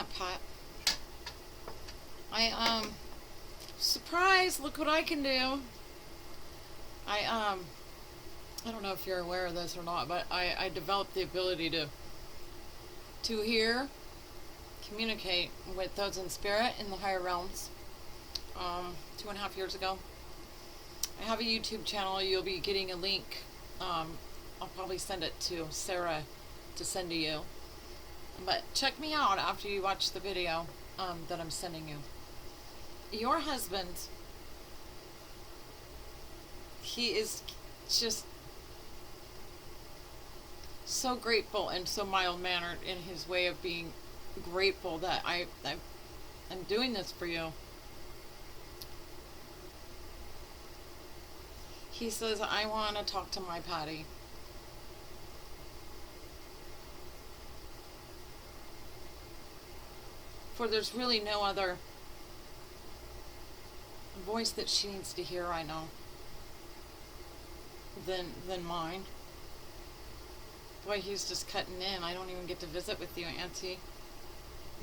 Aunt Pat. Surprise! Look what I can do. I I don't know if you're aware of this or not, but I developed the ability to hear, communicate with those in spirit in the higher realms. 2.5 years ago. I have a YouTube channel. You'll be getting a link. I'll probably send it to Sarah to send to you. But check me out after you watch the video that I'm sending you. Your husband, he is just so grateful and so mild-mannered in his way of being grateful that I'm doing this for you. He says, I want to talk to my Patty. For there's really no other voice that she needs to hear right now than mine. Boy, he's just cutting in. I don't even get to visit with you, Auntie.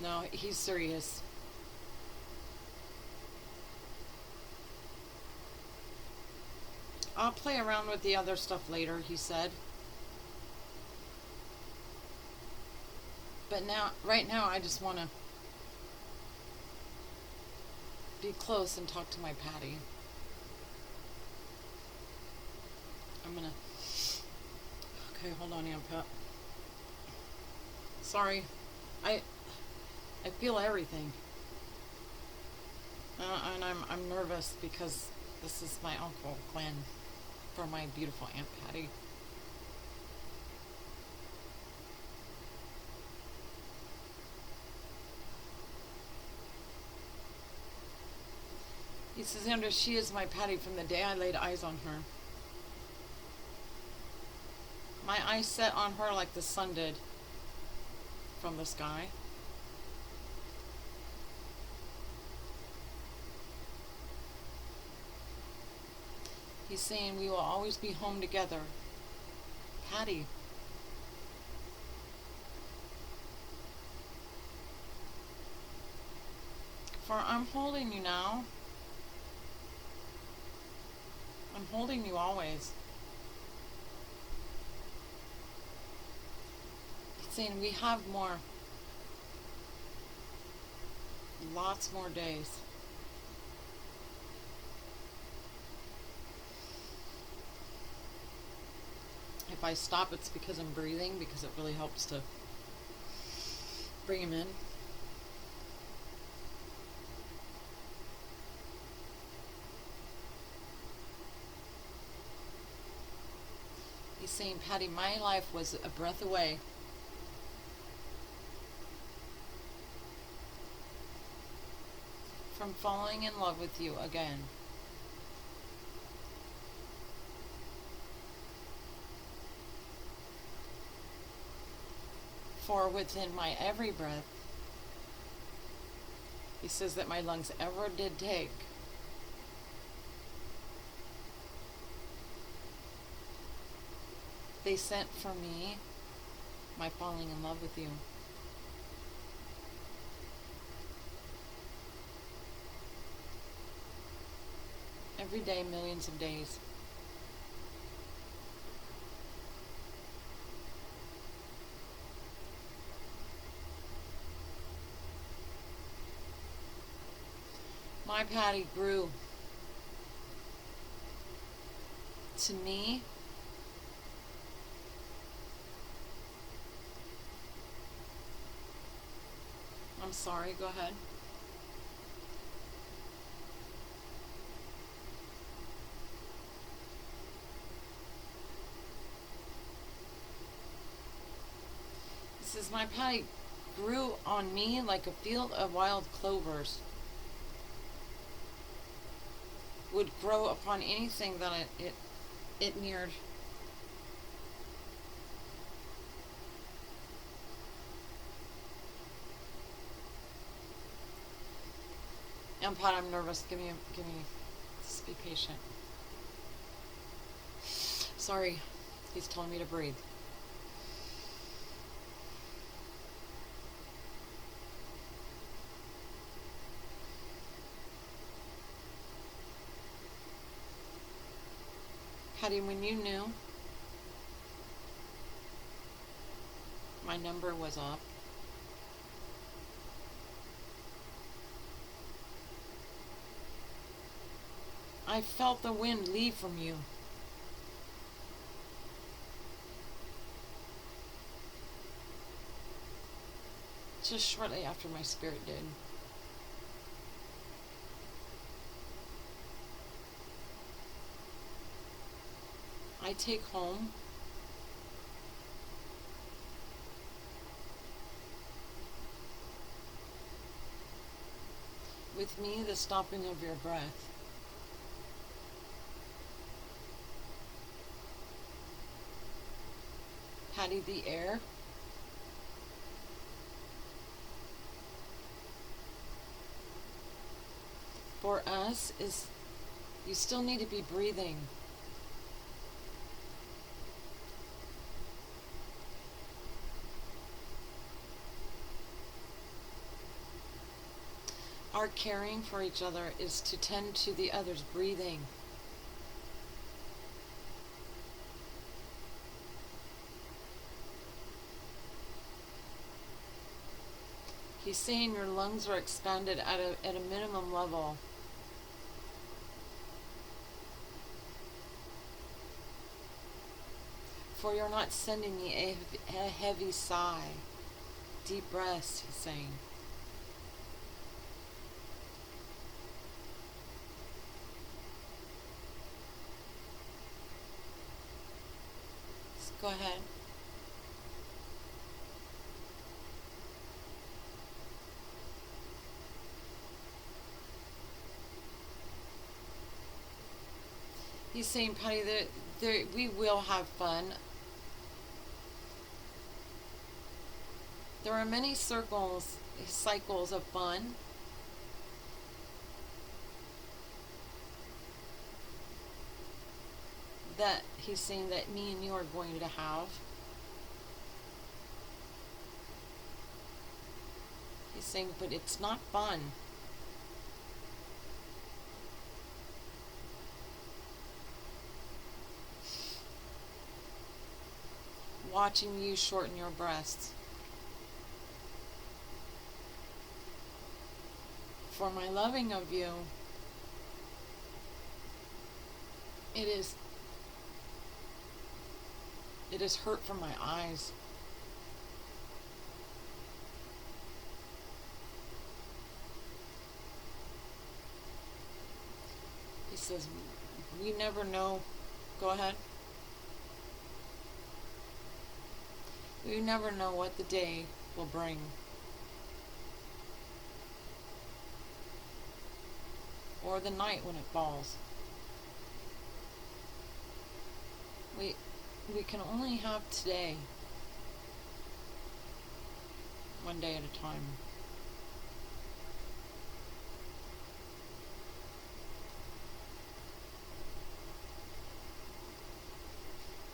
No, he's serious. I'll play around with the other stuff later, he said. But now, right now, I just want to be close and talk to my Patty. I'm gonna... Okay, hold on, Aunt Pat. Sorry. I feel everything. And I'm nervous because this is my Uncle Glenn for my beautiful Aunt Patty. He says, Andrew, she is my Patty from the day I laid eyes on her. My eyes set on her like the sun did from the sky. He's saying we will always be home together. Patty. For I'm holding you now. I'm holding you always. He's saying we have lots more days. If I stop, it's because I'm breathing, because it really helps to bring him in. He's saying, Patty, my life was a breath away. From falling in love with you again. For within my every breath, he says that my lungs ever did take, they sent for me my falling in love with you. Every day, millions of days. My Patty grew to me I'm sorry, go ahead. It says, my Patty grew on me like a field of wild clovers would grow upon anything that it neared. And Pat, I'm nervous. Give me. Just be patient. Sorry, he's telling me to breathe. Patty, when you knew my number was up, I felt the wind leave from you. Just shortly after my spirit did. I take home with me the stopping of your breath. Patty, the air. For us is, you still need to be breathing. Our caring for each other is to tend to the other's breathing. He's saying your lungs are expanded at a minimum level. For you're not sending me a heavy sigh. Deep breaths, he's saying. Go ahead. He's saying, Patty, that we will have fun. There are many cycles of fun. That he's saying that me and you are going to have. He's saying, but it's not fun. Watching you shorten your breaths. For my loving of you, it is hurt from my eyes. He says, we never know. Go ahead. We never know what the day will bring. Or the night when it falls. We can only have today. One day at a time.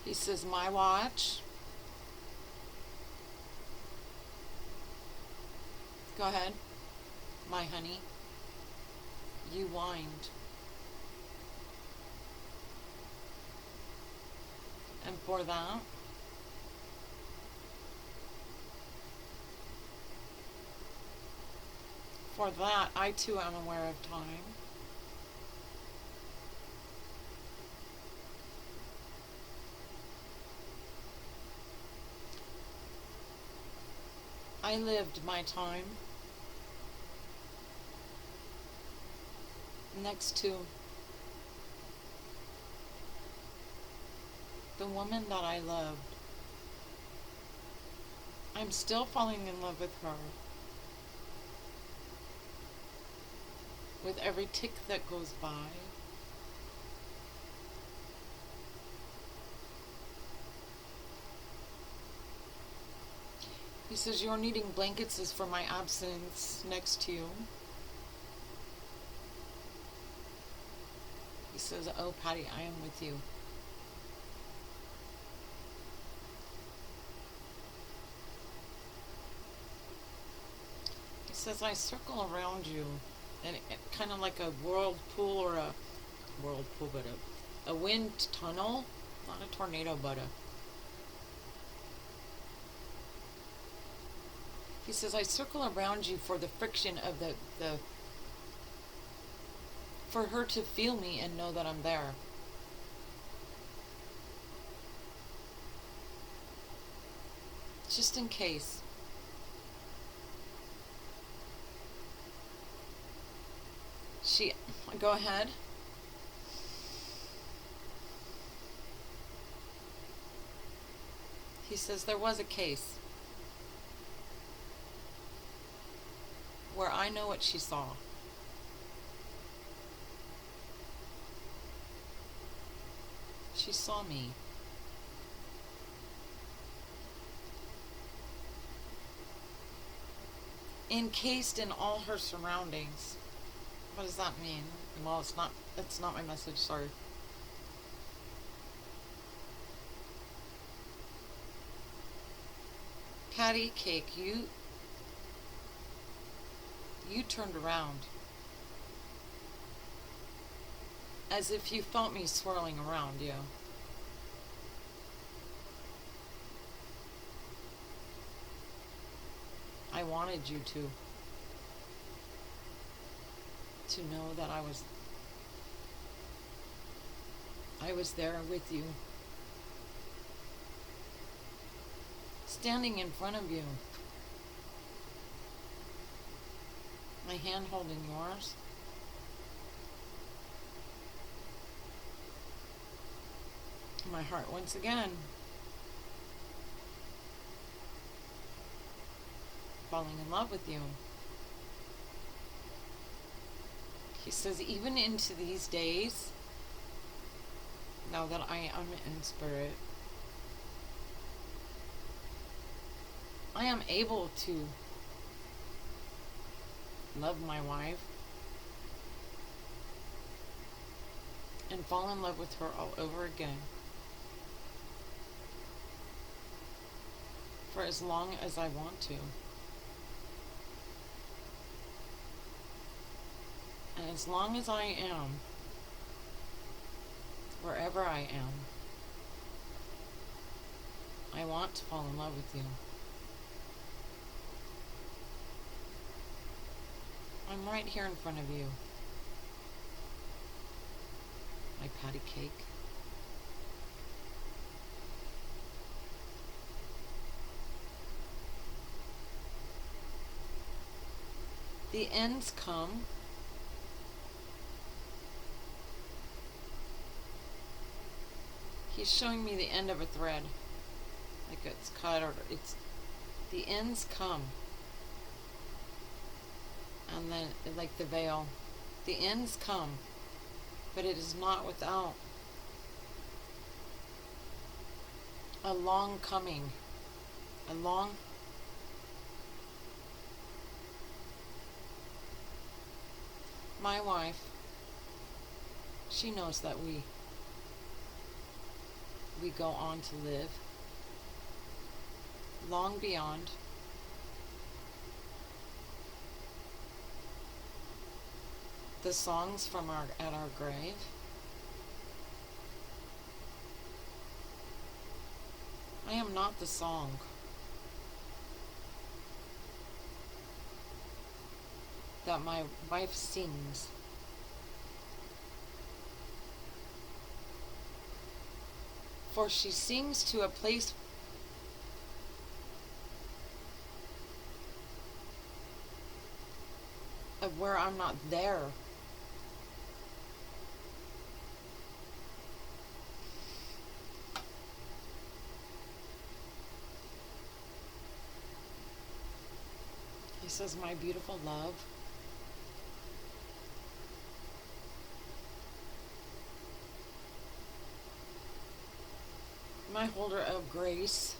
He says, my watch. Go ahead. My honey. You wind. And for that, I too am aware of time. I lived my time next to the woman that I loved. I'm still falling in love with her. With every tick that goes by. He says, you're needing blankets is for my absence next to you. He says, oh, Patty, I am with you. He says, I circle around you, and kind of like a whirlpool, but A wind tunnel? Not a tornado, but a... He says, I circle around you for the friction of the for her to feel me and know that I'm there. Just in case. Go ahead. He says there was a case where I know what she saw. She saw me. Encased in all her surroundings. What does that mean? Well, that's not my message, sorry. Patty Cake, you turned around. As if you felt me swirling around you. I wanted you to know that I was there with you. Standing in front of you. My hand holding yours. My heart once again. Falling in love with you. He says, even into these days, now that I am in spirit, I am able to love my wife and fall in love with her all over again. For as long as I want to. And as long as I am, wherever I am, I want to fall in love with you. I'm right here in front of you. My patty cake. The ends come. He's showing me the end of a thread. Like it's cut or it's... The ends come. And then, like the veil. The ends come. But it is not without a long coming. A long... My wife, she knows that we go on to live long beyond the songs from at our grave. I am not the song. That my wife sings. For she sings to a place of where I'm not there. He says, my beautiful love, my holder of grace,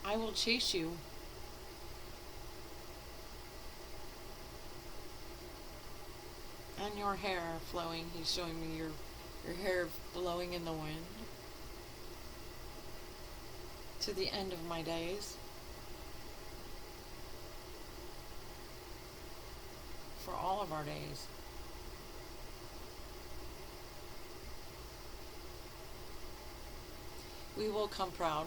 I will chase you. And your hair flowing, he's showing me your hair blowing in the wind. To the end of my days. For all of our days. We will come proud.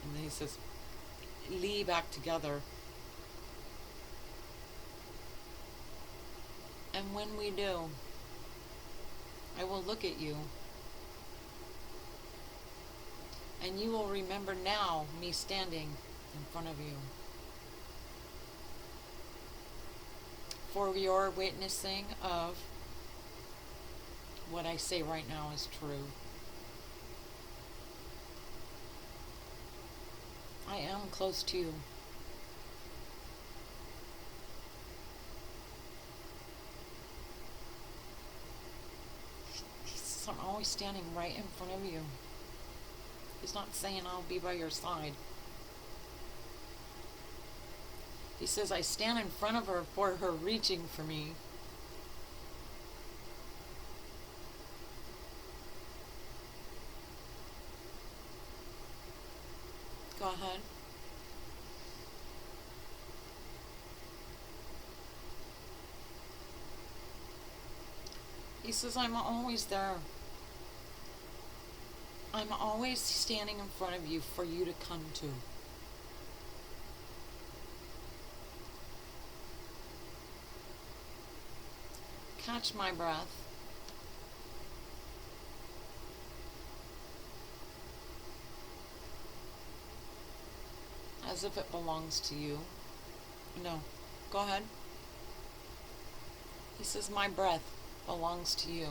And then he says, Lee back together. And when we do, I will look at you, and you will remember now me standing in front of you. For your witnessing of what I say right now is true. I am close to you. I'm always standing right in front of you. He's not saying I'll be by your side. He says I stand in front of her for her reaching for me. Go ahead. He says I'm always there. I'm always standing in front of you for you to come to. Catch my breath. As if it belongs to you. No. Go ahead. He says my breath belongs to you.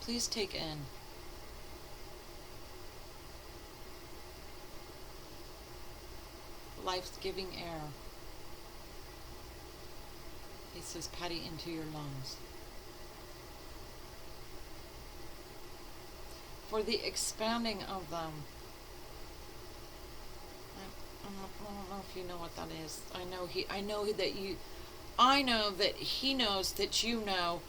Please take in life-giving air. He says, Patty, into your lungs. For the expanding of them. I don't know if you know what that is. I know that he knows that you know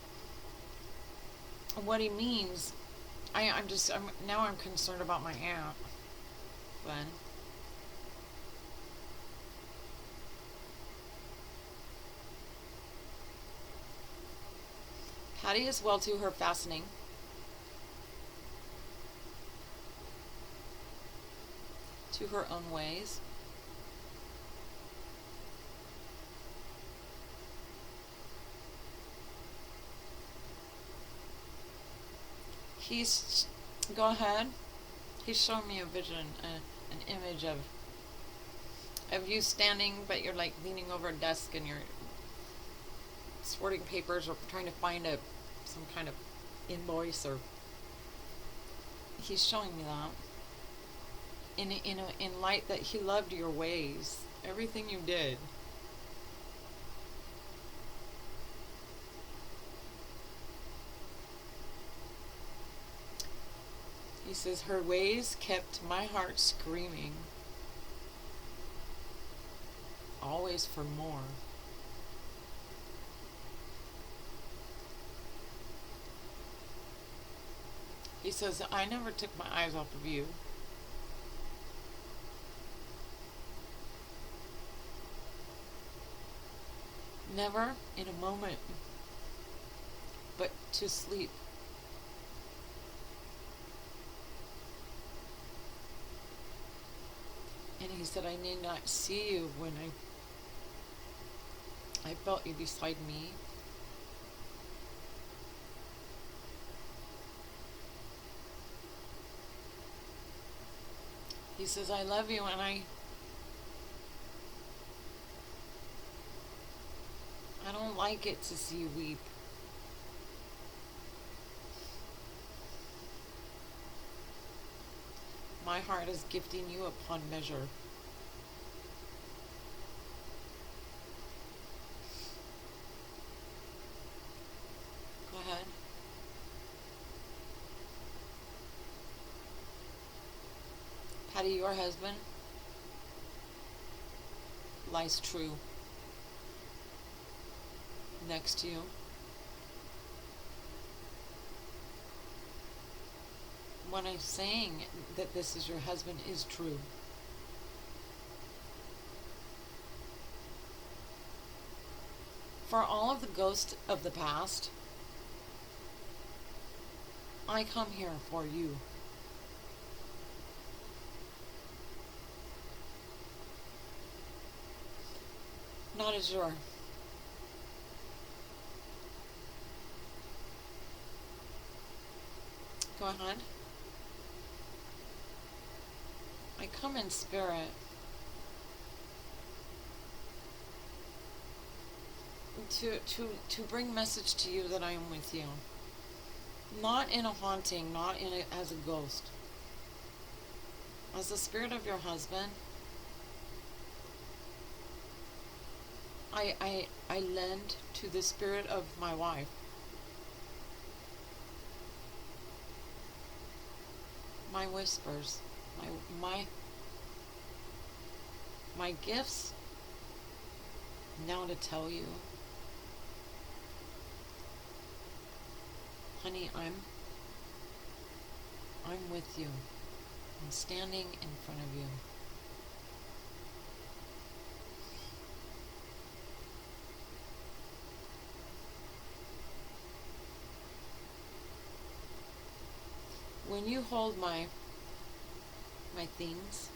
what he means. Now I'm concerned about my aunt, Glenn. Patty is well to her fastening. To her own ways. Go ahead. He's showing me a vision, an image of you standing, but you're like leaning over a desk and you're sorting papers or trying to find some kind of invoice, or he's showing me that in light that he loved your ways, everything you did. He says, her ways kept my heart screaming, always for more. He says, I never took my eyes off of you. Never in a moment, but to sleep. And he said, I need not see you when I felt you beside me. He says, I love you, and I don't like it to see you weep. My heart is gifting you upon measure. Go ahead. Patty, your husband lies true next to you. When I'm saying that this is your husband is true. For all of the ghosts of the past, I come here for you. Not Azure. Go ahead. I come in spirit to bring message to you that I am with you. Not in a haunting, not in a, as a ghost. As the spirit of your husband, I lend to the spirit of my wife. My whispers, my gifts now to tell you, honey, I'm with you. I'm standing in front of you. When you hold my things,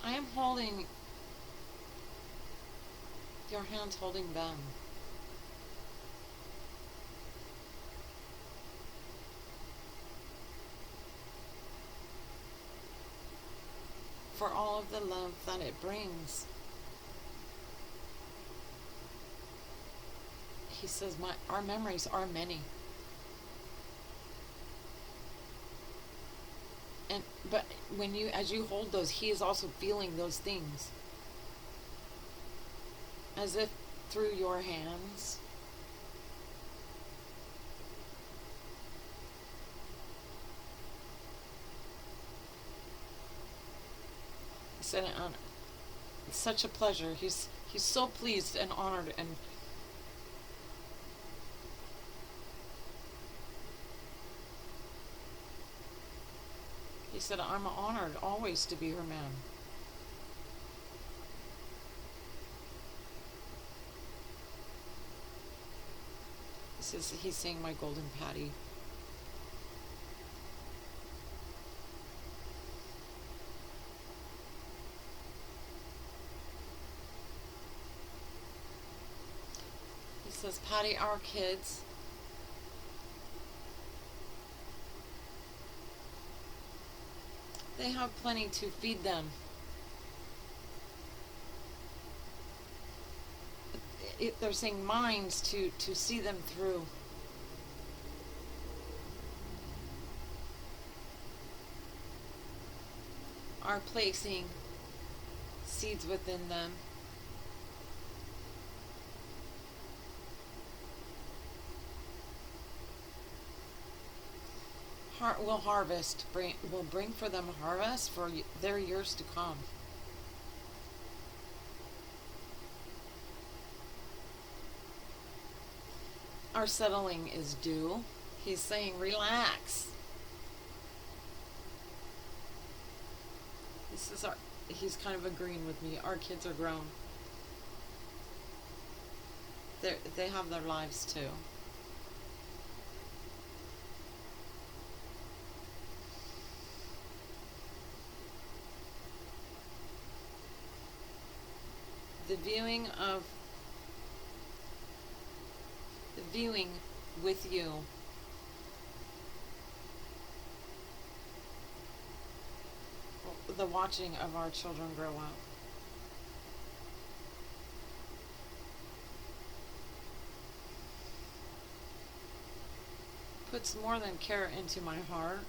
I am holding your hands, holding them. For all of the love that it brings. He says, our memories are many. But as you hold those, he is also feeling those things. As if through your hands. He said, it's such a pleasure. He's so pleased and honored, and he said, I'm honored always to be her man. He says he's saying my golden Patty. He says, Patty, our kids, they have plenty to feed them. They're saying minds to see them through. Are placing seeds within them. Will harvest, will bring for them harvest for their years to come. Our settling is due. He's saying, relax. He's kind of agreeing with me. Our kids are grown. They have their lives too. The viewing with you the watching of our children grow up. Puts more than care into my heart.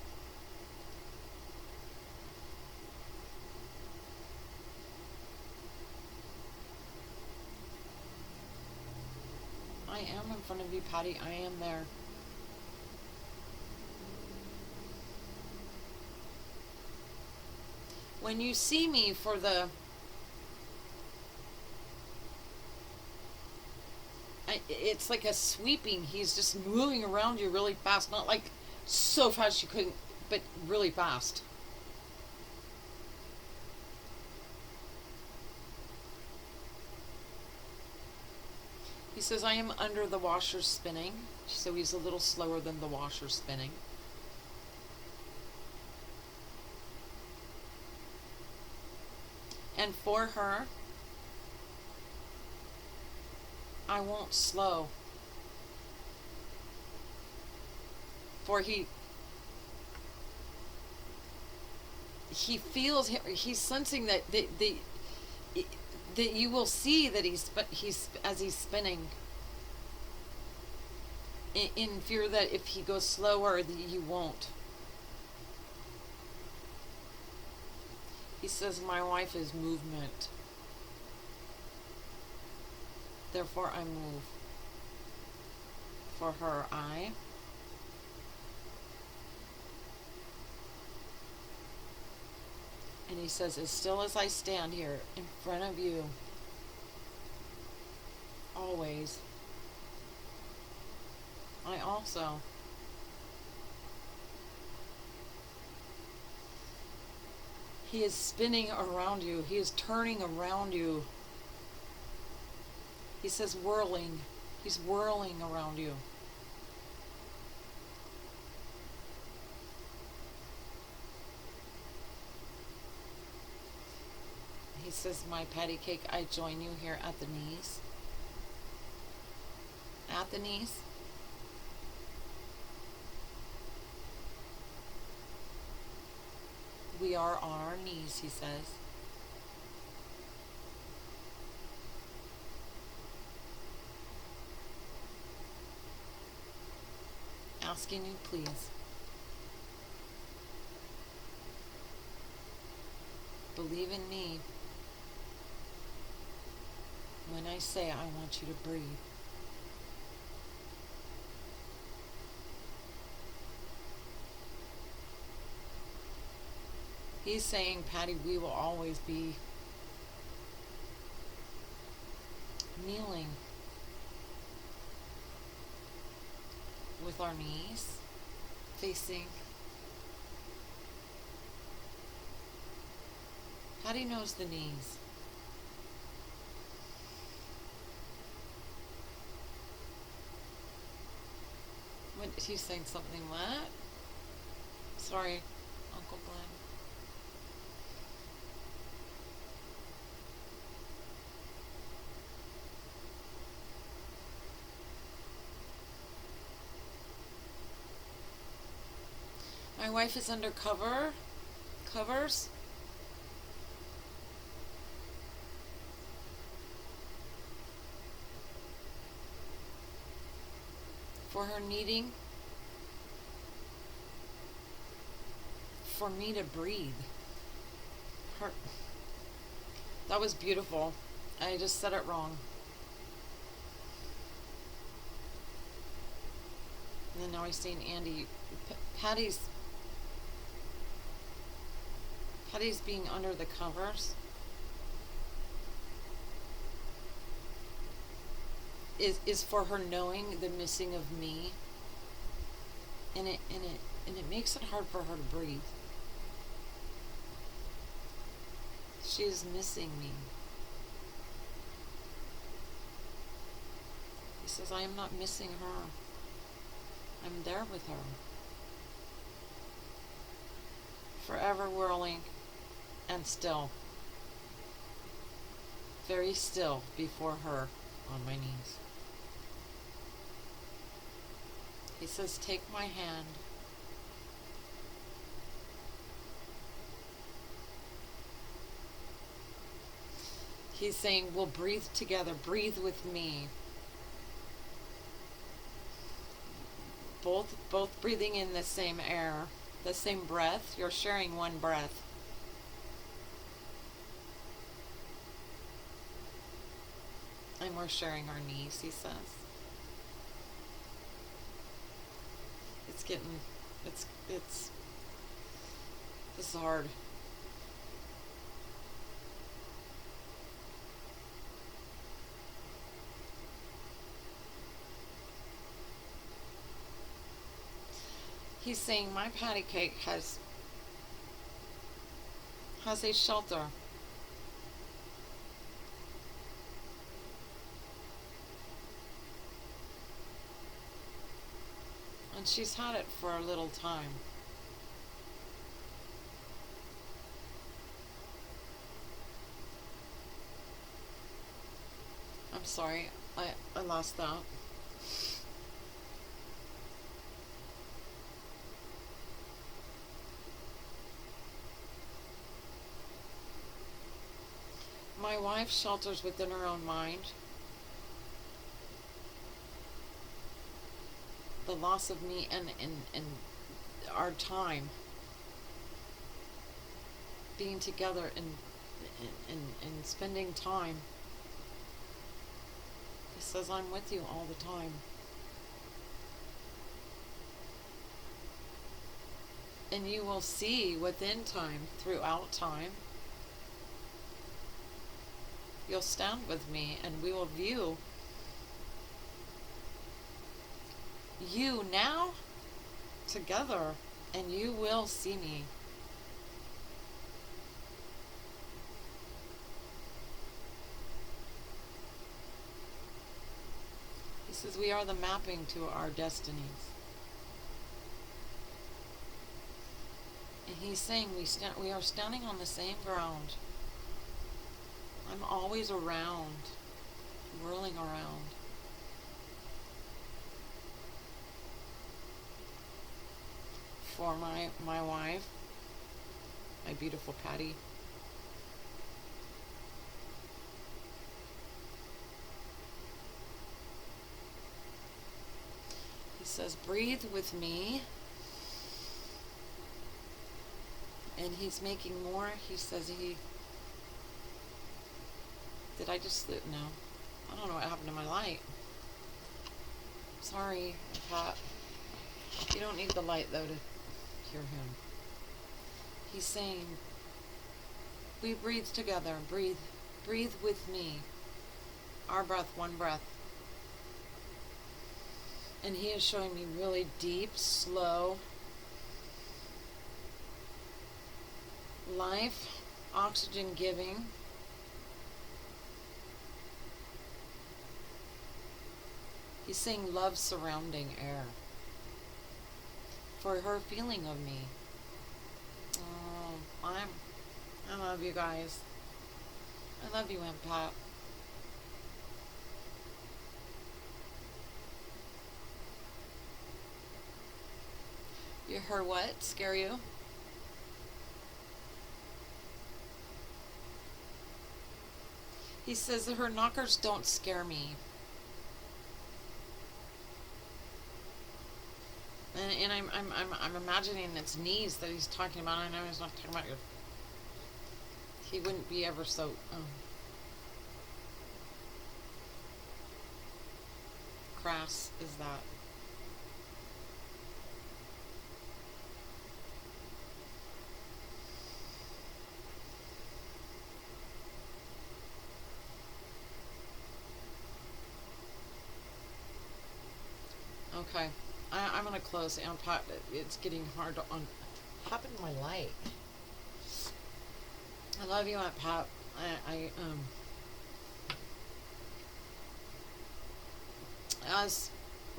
I am in front of you, Patty. I am there. When you see me for it's like a sweeping. He's just moving around you really fast. Not like so fast you couldn't, but really fast. He says, I am under the washer spinning. So he's a little slower than the washer spinning. And for her, I won't slow. For he feels, he's sensing that that you will see that he's as he's spinning, in fear that if he goes slower that you won't. He says, my wife is movement, therefore I move. For her, I. And he says, as still as I stand here in front of you, always, I also. He is spinning around you. He is turning around you. He says whirling. He's whirling around you. He says, my patty cake, I join you here at the knees. At the knees. We are on our knees, he says. Asking you, please, believe in me when I say I want you to breathe. He's saying, Patty, we will always be kneeling with our knees facing. Patty knows the knees. What, he's saying something, what? Sorry, Uncle Glenn. My wife is under covers. For her needing for me to breathe. That was beautiful. I just said it wrong. And then now he's saying, Andy, Patty's being under the covers is for her knowing the missing of me, and it makes it hard for her to breathe. She is missing me. He says, I am not missing her. I'm there with her. Forever whirling and still. Very still before her on my knees. He says, take my hand. He's saying, we'll breathe together. Breathe with me. Both breathing in the same air, the same breath. You're sharing one breath. And we're sharing our knees, he says. This is hard. He's saying my patty cake has a shelter. And she's had it for a little time. I'm sorry, I lost that. My wife shelters within her own mind the loss of me and our time being together and spending time. He says, I'm with you all the time. And you will see within time, throughout time, you'll stand with me and we will view you now together, and you will see me. He says we are the mapping to our destinies. And he's saying we are standing on the same ground. I'm always around, whirling around. For my wife, my beautiful Patty. He says, breathe with me. And he's making more. He says did I just slip? No. I don't know what happened to my light. Sorry, Pat. You don't need the light, though, to hear him. He's saying, we breathe together. Breathe with me. Our breath, one breath. And he is showing me really deep, slow life, oxygen giving. He's saying love surrounding air for her feeling of me. Oh, I love you guys. I love you, Aunt Pat. You heard what? Scare you? He says that her knockers don't scare me. And I'm imagining it's knees that he's talking about. I know he's not talking about your. He wouldn't be ever so crass as that. Okay. I'm gonna close Aunt Pat. It's getting hard to what happened to my light? I love you, Aunt Pat. As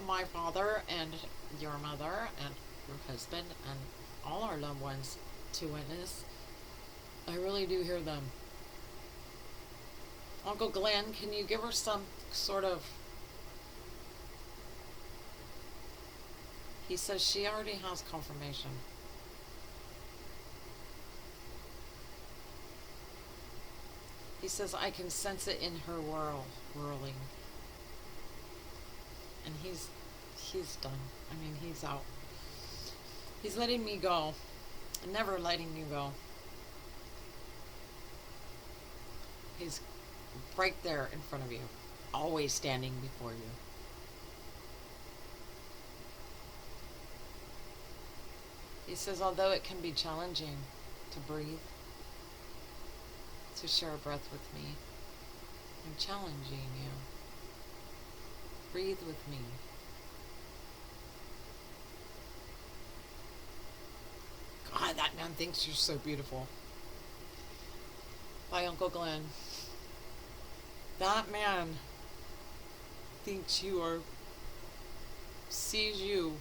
my father and your mother and your husband and all our loved ones to witness, I really do hear them. Uncle Glenn, can you give her some sort of. He says she already has confirmation. He says I can sense it in her whirling. And he's done. I mean, he's out. He's letting me go. Never letting you go. He's right there in front of you. Always standing before you. He says, although it can be challenging to breathe, to share a breath with me, I'm challenging you. Breathe with me. God, that man thinks you're so beautiful. Bye, Uncle Glenn. That man thinks sees you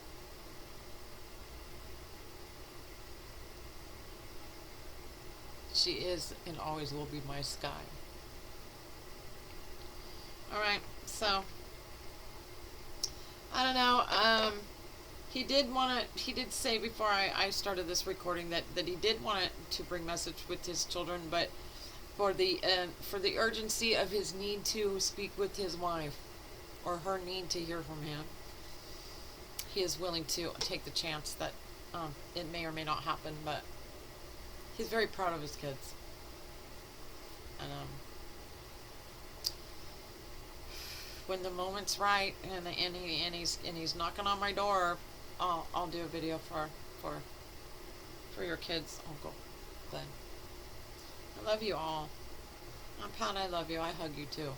She is and always will be my Sky. Alright, so I don't know. He did say before I started this recording that he did want to bring message with his children, but for the urgency of his need to speak with his wife, or her need to hear from him, he is willing to take the chance that it may or may not happen, but he's very proud of his kids. And when the moment's right and he's knocking on my door, I'll do a video for your kids, Uncle Glenn. I love you all. Pat, I love you. I hug you too.